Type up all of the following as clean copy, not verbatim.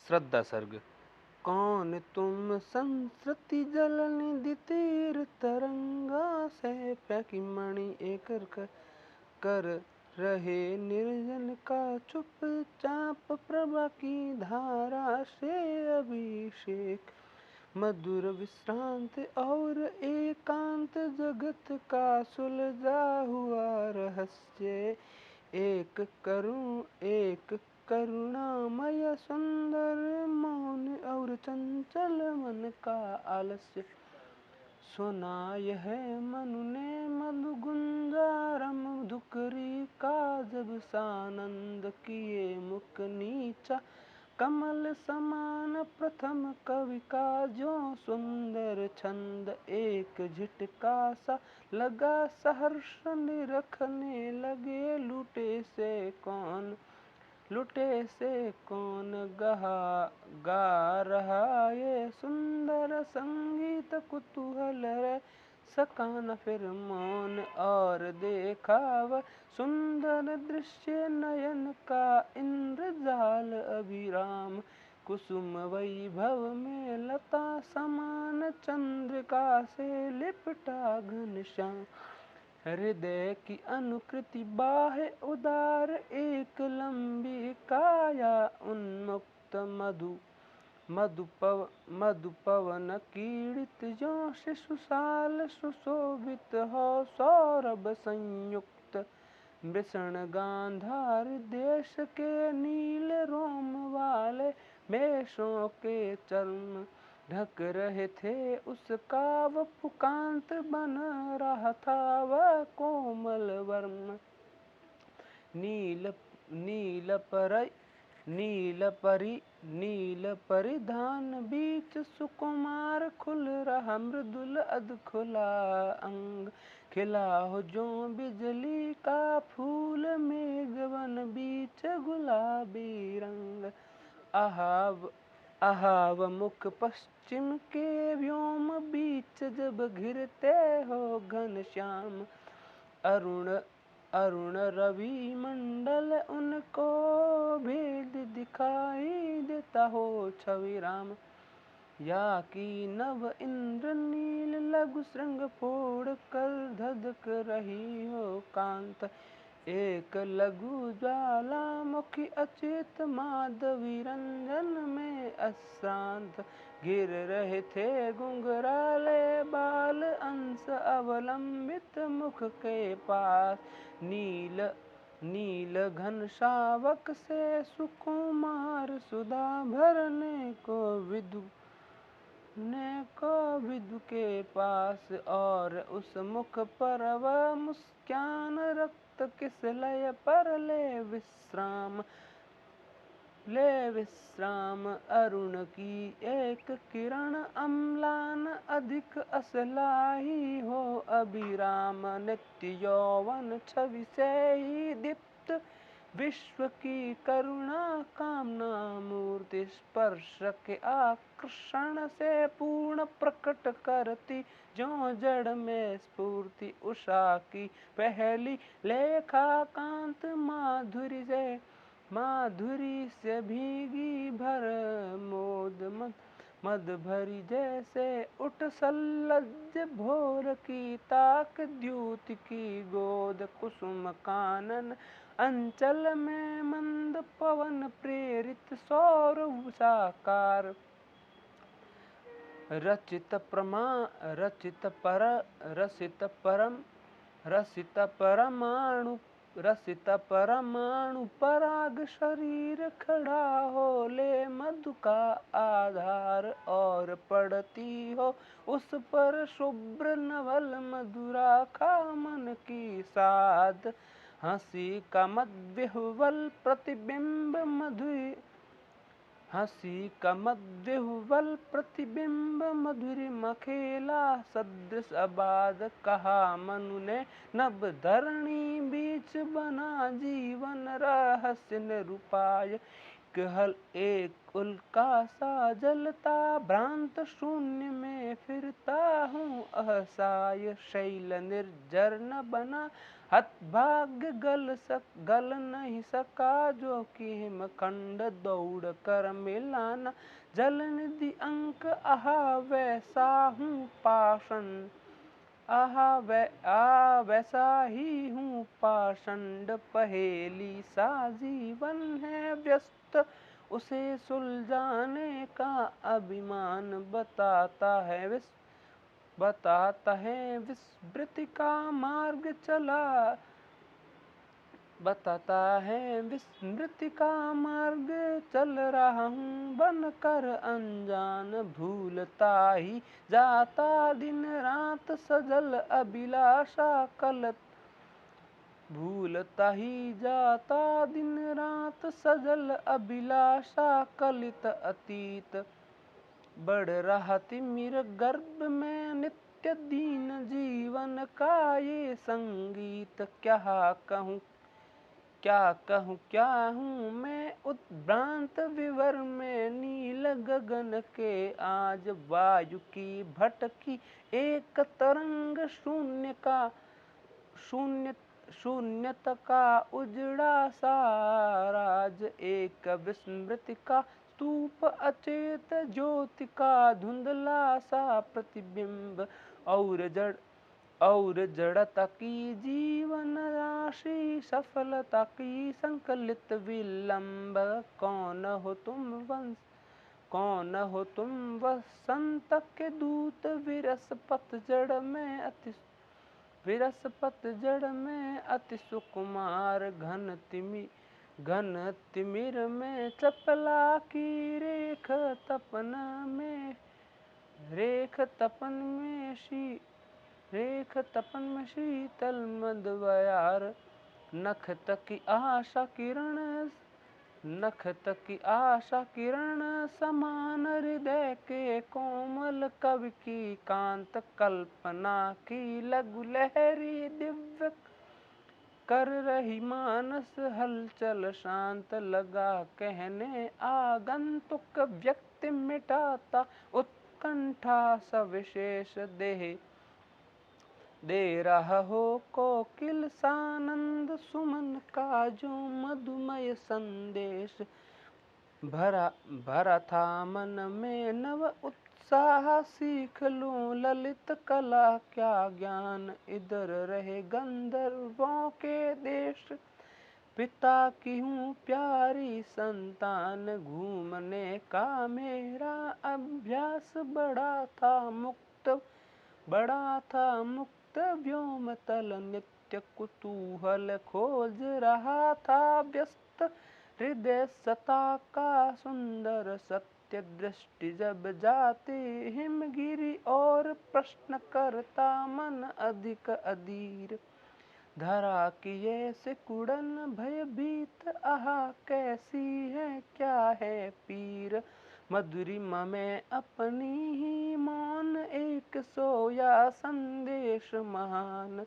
श्रद्धा सर्ग। कौन तुम संस्कृति जल निधि तीर तरंगा से पैकी मणि एक कर रहे निर्जन का चुप चाप प्रभा की धारा से अभिषेक मधुर विश्रांत और एकांत जगत का सुलझा हुआ रहस्य एक करुणामय सुंदर मौन और चंचल मन का आलस्य सुनाय है मनु ने मधु गुंजारम दुकरी का जब सानंद किए मुख नीचा कमल समान प्रथम कवि का जो सुंदर छंद एक झिटका सा लगा सहर्ष निरखने लगे लुटे से कौन गा रहा ये सुंदर संगीत कुतूहल रे सका न फिर मौन और देखा वह सुंदर दृश्य नयन का इंद्रजाल अभिराम कुसुम वैभव में लता समान चंद्रिका से लिपटा घनश्याम हृदय की अनुकृति बाह्य उदार एक लंबी काया उन्मुक्त मधु पवन कीड़ित जो शिशुशाल सुशोभित हो सौरभ संयुक्त वृषण गांधार देश के नील रोम वाले मेषों के चर्म ढक रहे थे उसका वह पुकांत बन रहा था वह कोमल वर्म नील नील पर नील परिधान बीच सुकुमार खुल रहा मृदुल अध खुला अंग खिला हो जो बिजली का फूल मेघवन बीच गुलाबी रंग आहाव मुख पश्चिम के व्योम बीच जब घिरते हो घनश्याम अरुण रवि मंडल उनको भेद दिखाई देता हो छवि राम या की नव इंद्र नील लघु श्रृंग फोड़ कर धधक रही हो कांत एक लघु ज्वालामुखी अचित माधवी रंजन में अश्रांत गिर रहे थे घुंघराले बाल अंश अवलंबित मुख के पास नील घन शावक से सुकुमार सुधा भरने को विदु के पास और उस मुख पर वह मुस्कान रक्त किस लय पर ले विश्राम अरुण की एक किरण अम्लान अधिक असलाही हो अभिराम नित्य यौवन छवि से ही दीप्त विश्व की करुणा कामना मूर्ति स्पर्श के आकर्षण से पूर्ण प्रकट करती जो जड़ में स्फूर्ति उषा की पहली लेखा कांत माधुरी से भीगी भर मद भरी जैसे उठ सल्लज भोर की ताक द्यूत की गोद कुसुम कानन अंचल में मंद पवन प्रेरित सौरभ साकार रसित परमाणु पराग शरीर खड़ा हो ले मधु का आधार और पड़ती हो उस पर शुभ्र नवल मधुरा का मन की साध हंसी का मद्विह्वल प्रतिबिंब मधुरी मखेला सदृश आबाद कहा मनु ने नभ धरणी बीच बना जीवन रहस्य निरूपाय एक उल्का सा जलता भ्रांत शून्य में फिरता हूँ, असहाय शैल निर्जर न बना, हतभाग्य गल नहीं सका, जो कि हिमखंड दौड़ कर मिलाना, जल निधि अंक आहा वैसा हूँ पाषाण, वैसा ही हूँ पाषंड, पहेली सा जीवन है व्यस्त, उसे सुलझाने का अभिमान बताता है विस्मृति का मार्ग चला, बताता है विस्मृति का मार्ग चल रहा हूँ बनकर अनजान, भूलता ही जाता दिन रात सजल अभिलाषा कलत, भूलता ही जाता दिन रात सजल अभिलाषा कलित अतीत, बढ़ रहा तिमिर गर्भ में नित्य दीन जीवन का ये संगीत, क्या हूँ मैं उद्भ्रांत विवर में नील गगन के, आज वायु की भटकी एक तरंग शून्यता का उजड़ा सा राज, एक विस्मृति का स्तूप अचेत ज्योति का धुंधला सा प्रतिबिंब, और जड़ता की जीवन राशि सफलता की संकलित विलंब, कौन हो तुम वसंत के दूत, विरस पतझड़ में अति सुकुमार, घन तिमिर में चपला की रेख तपन में शीतल मद बयार, नख तक आशा किरण समान, हृदय के कोमल कवि की कांत, कल्पना की लघु लहरी दिव्य कर रही मानस हलचल, शांत लगा कहने आगंतुक व्यक्ति मिटाता उत्कंठा सविशेष दे रहा हो कोकिल सानंद सुमन का जो मधुमय संदेश, भरा था मन में नव उत्साह, सीख लूं ललित कला क्या ज्ञान, इधर रहे गंधर्वों के देश, पिता की हूँ प्यारी संतान, घूमने का मेरा अभ्यास बड़ा था मुक्त व्योम तल, नित्य कुतूहल खोज रहा था व्यस्त, हृदय सता का सुंदर सत्य दृष्टि जब जाती हिमगिरी और प्रश्न करता मन अधिक अधीर, धरा की ये सिकुड़न भयभीत आहा कैसी है क्या है पीर, मधुरिमा में अपनी ही मौन एक सोया संदेश महान,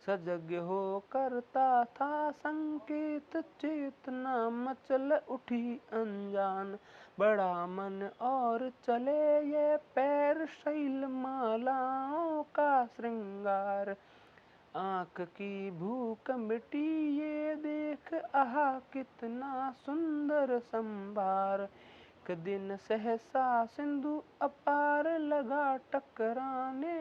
सजग हो करता था संकेत चेतना मचल उठी अनजान, बड़ा मन और चले ये पैर शैल मालाओं का श्रृंगार, आँख की भूख मिटी ये देख आहा कितना सुंदर संभार, एक दिन सहसा सिंधु अपार लगा टकराने,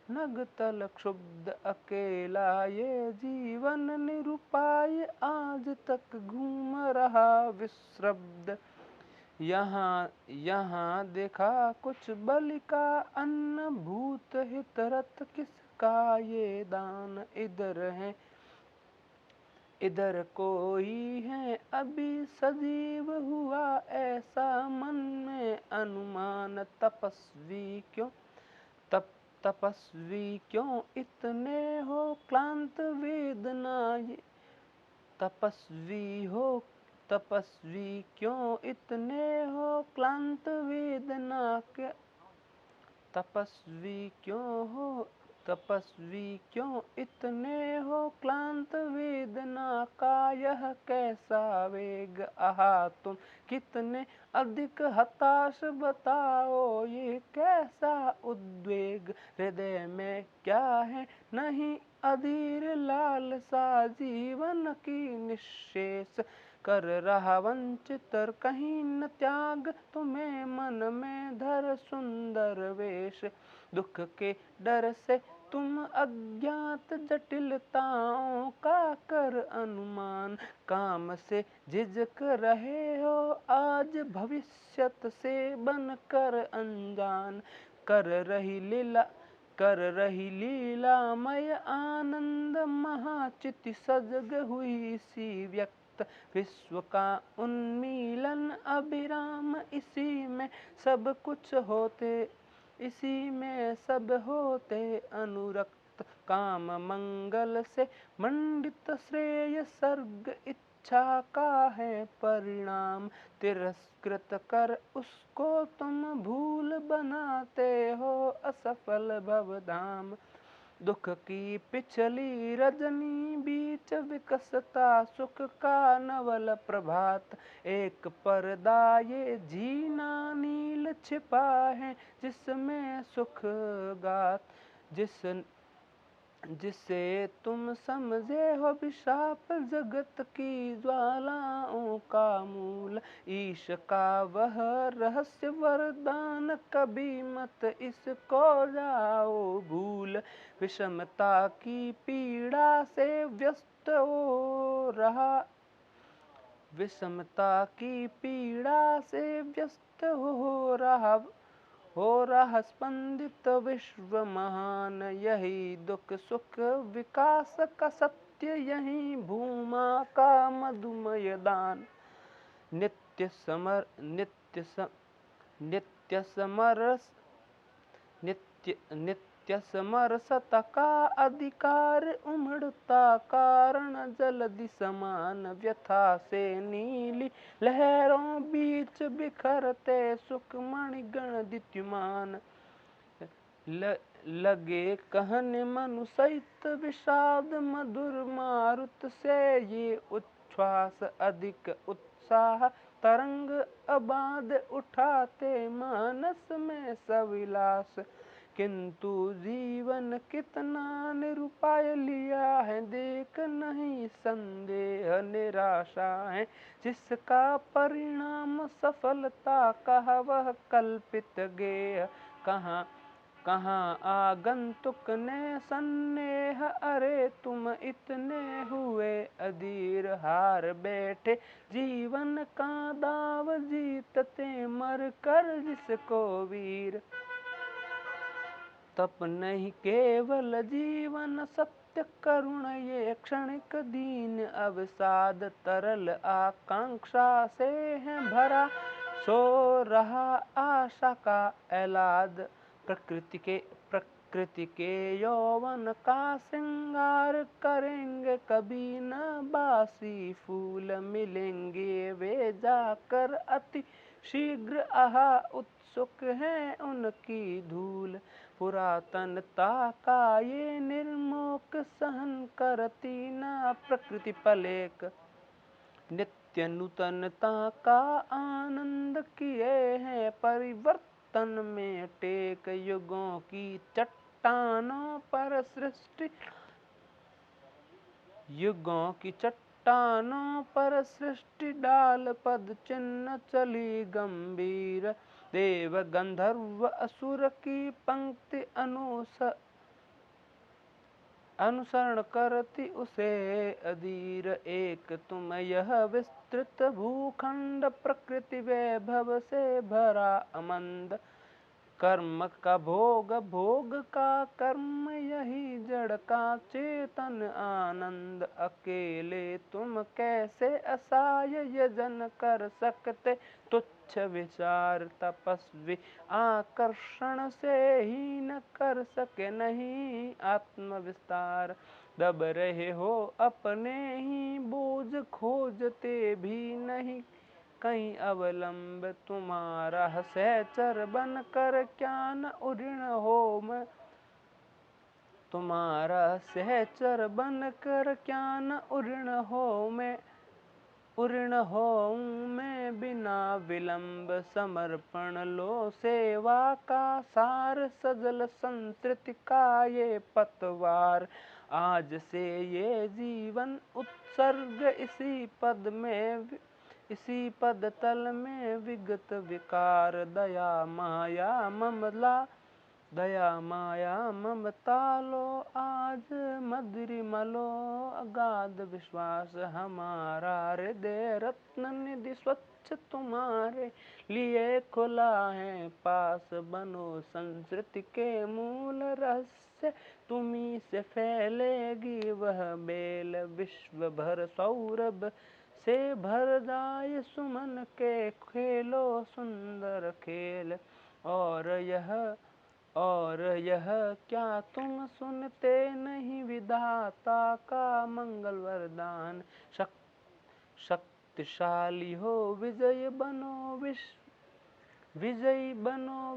नग तल क्षुब्ध अकेला ये जीवन निरुपाय, आज तक घूम रहा विश्रब्द, यहाँ देखा कुछ बलि का अन्न, भूत हितरत किसका ये दान, इधर कोई है अभी सजीव हुआ ऐसा मन में अनुमान, तपस्वी क्यों इतने हो क्लांत वेदना ये, तपस्वी क्यों इतने हो क्लांत वेदना के, तपस्वी क्यों इतने हो क्लांत, वेदना का यह कैसा वेग। आहा तुम कितने अधिक हताश, बताओ ये कैसा उद्वेग। हृदय में क्या है नहीं अधीर लालसा, जीवन की निःशेष कर रहा वंचित। कहीं न त्याग तुम्हें मन में धर सुंदर वेश, दुख के डर से तुम अज्ञात जटिलताओं का कर अनुमान। काम से झिझक रहे हो आज, भविष्यत से बनकर अनजान। कर रही लीलामय आनंद, महाचिति सजग हुई सी व्यक्त। विश्व का उन्मीलन अभिराम, इसी में सब होते अनुरक्त। काम मंगल से मंडित श्रेय सर्ग, इच्छा का है परिणाम। तिरस्कृत कर उसको तुम भूल, बनाते हो असफल भवधाम। दुख की पिछली रजनी बीच विकसता सुख का नवल प्रभात। एक पर्दा ये जीना नील छिपा है, जिसमें सुख गात। जिसे तुम समझे हो विशाप, जगत की ज्वालाओं का मूल। ईश का वह रहस्य वरदान, कभी मत इसको जाओ भूल। विषमता की पीड़ा से व्यस्त हो रहा, विषमता की पीड़ा से व्यस्त हो रहा स्पंदित विश्व महान। यही दुख सुख विकास का सत्य, यही भूमा का मधुमय दान। नित्य समर नित्य स, नित्य समरस नित्य नित्य समरसता का अधिकार, उमड़ता कारण जलधि समान। व्यथा से नीली लहरों बीच बिखरते सुखमणि गण द्युतिमान। लगे कहने मनु सहित विषाद, मधुर मारुत से ये उच्छ्वास। अधिक उत्साह तरंग अबाध, उठाते मानस में सविलास। किंतु जीवन कितना निरुपाय लिया है, देख नहीं संदेह निराशा है। जिसका परिणाम सफलता का, वह कल्पित गेय। कहाँ आगंतुक ने सन्नेह, अरे तुम इतने हुए अधीर। हार बैठे जीवन का दाव, जीतते मर कर जिसको वीर। तप नहीं केवल जीवन सत्य करुण, ये क्षणिक दीन अवसाद। तरल आकांक्षा से है भरा, सो रहा आशा का एलाद। प्रकृति के यौवन का श्रृंगार, करेंगे कभी न बासी फूल। मिलेंगे वे जाकर अति शीघ्र, आहा उत्सुक है उनकी धूल। पुरातनता का ये निर्मोक, सहन करती ना प्रकृति पलेक। नित्य नूतनता का आनंद किए हैं, परिवर्तन में टेक। युगों की चट्टानों पर सृष्टि डाल पद चिन्ह चली गंभीर। देव गंधर्व असुर की पंक्ति अनुसरण करती उसे अधीर। एक तुम यह विस्तृत भूखंड, प्रकृति वैभव से भरा अमंद। कर्म का भोग, भोग का कर्म, यही जड़ का चेतन आनंद। अकेले तुम कैसे असहाय यजन कर सकते, तुच्छ विचार। तपस्वी आकर्षण से ही न कर सके नहीं आत्म विस्तार। दब रहे हो अपने ही बोझ, खोजते भी नहीं कहीं अवलंब। तुम्हारा सहचर बन कर क्या न उऋण हो मैं, तुम्हारा सहचर बन कर क्या न उर्ण होऊं मैं, बिना विलंब समर्पण लो सेवा का सार, सजल संस्कृति का ये पतवार। आज से ये जीवन उत्सर्ग इसी पद तल में विगत विकार, दया माया ममता लो आज मधुरिमा लो, अगाध विश्वास हमारा, हृदय रत्न निधि स्वच्छ तुम्हारे लिए खुला है पास, बनो संस्कृति के मूल रहस्य, तुम्ही से फैलेगी वह बेल, विश्व भर सौरभ से भर जाए सुमन के, खेलो सुंदर खेल। और यह क्या तुम सुनते नहीं, विधाता का मंगल वरदान, शक्तिशाली हो विजयी बनो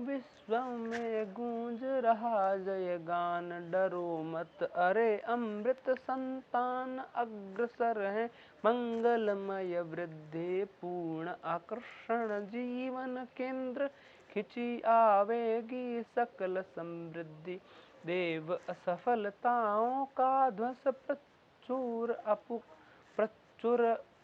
विश्व में गूंज रहा जय गान, डरो मत अरे अमृत संतान, अग्रसर है मंगलमय वृद्धि, पूर्ण आकर्षण जीवन केंद्र, खिंची आवेगी सकल समृद्धि, देव असफलताओं का ध्वस प्रचुर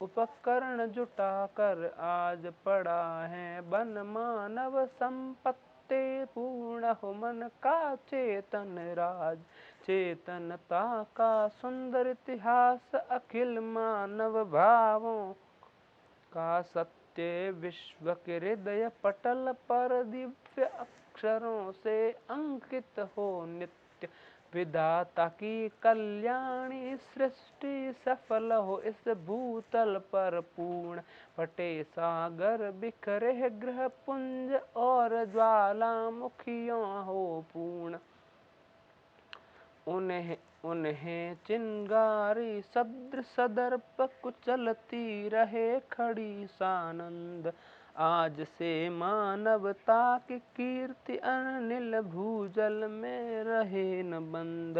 उपकरण जुटा कर, आज पड़ा है बन मानव संपत्ति, पूर्ण हो मन का चेतन राज, चेतनता का सुंदर इतिहास, अखिल मानव भावों का सत्य, विश्व के हृदय पटल पर दिव्य अक्षरों से अंकित हो नित्य, विधाता की कल्याणी सृष्टि सफल हो इस भूतल पर पूर्ण, फटे सागर बिखरे ग्रह पुंज और ज्वालामुखियों हो पूर्ण, उन्हें चिंगारी सदर्प कुचलती रहे खड़ी सानंद, आज से मानवता की कीर्ति अनिल भूजल में रहे न बंद,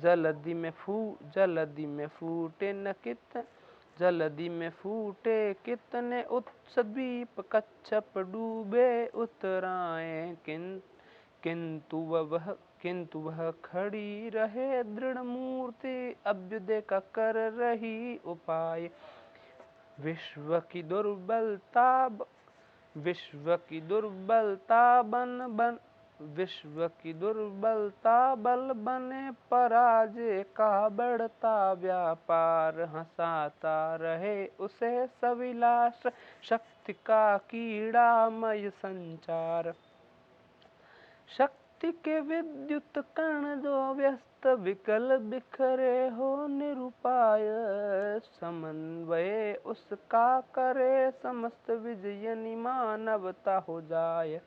जलधि में फूटे कितने उत्सदीप, कच्छप डूबे उतराए, किंतु वह खड़ी रहे दृढ़ मूर्ति, अभ्युदय का कर रही उपाय, विश्व की दुर्बलता बल बने पराजय का बढ़ता व्यापार, हंसाता रहे उसे सविलास, शक्ति का कीड़ामय संचार, शक्ति के विद्युत कण जो व्यस्त विकल बिखरे हो निरुपाय, समन्वय उसका करे समस्त विजयनी मानवता हो जाए।